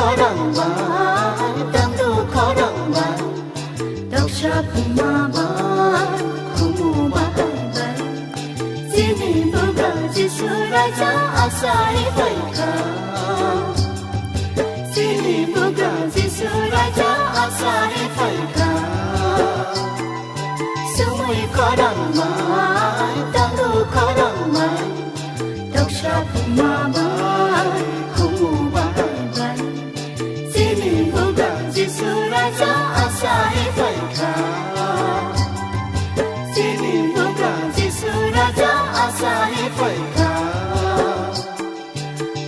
khadangban tamdu khadangban doksha pumaban khumuban Sini buga Jisu Raja asai baika Sini buga Jisu Raja asai baika Sumui khadangban tamdu khadangban doksha pumaban khumuban Sini buga Jisu Raja asai baika Sini buga Jisu Raja asai baika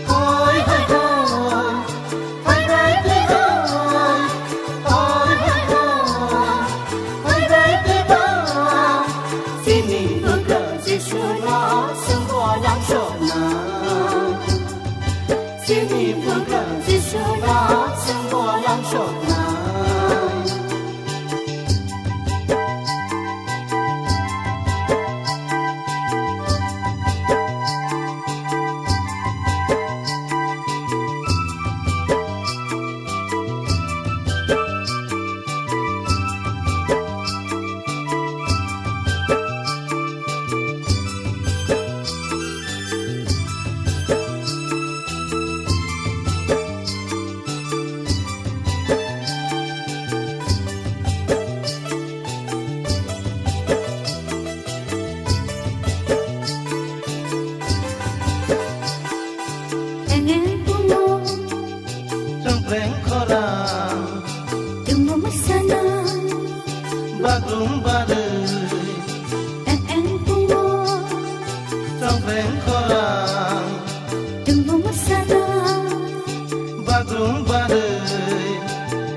Hoi hoi hoi Hoi rai pi hoi Hoi hoi hoi Hoi rai pi hoi Sini buga Jisu Raja semua yang senang Sini buga Jisu Raja semua yang senang Reng khorang Tunggu masana baglum badai pungo trong reng khorang Tunggu masana baglum badai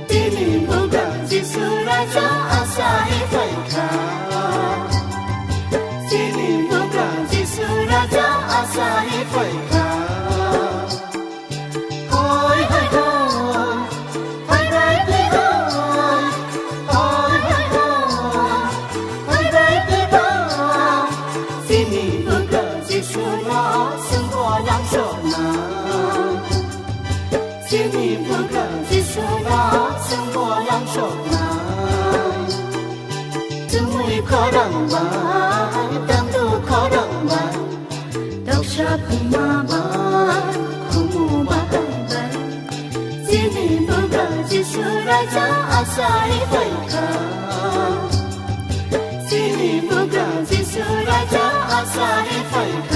Sini buga Jisu Raja asai baika Sini buga Jisu Raja asai baika Hoi hoi hoi Hoi rai pi hoi Hoi hoi hoi Hoi rai pi hoi Sini buga Jisu Raja semua yang senang Sini buga Jisu Raja semua yang senang Semui khadangban tamdu khadangban doksha pumaban khumuban Sini buga Jisu Raja asai baika Sini buga Jisu Raja asai baika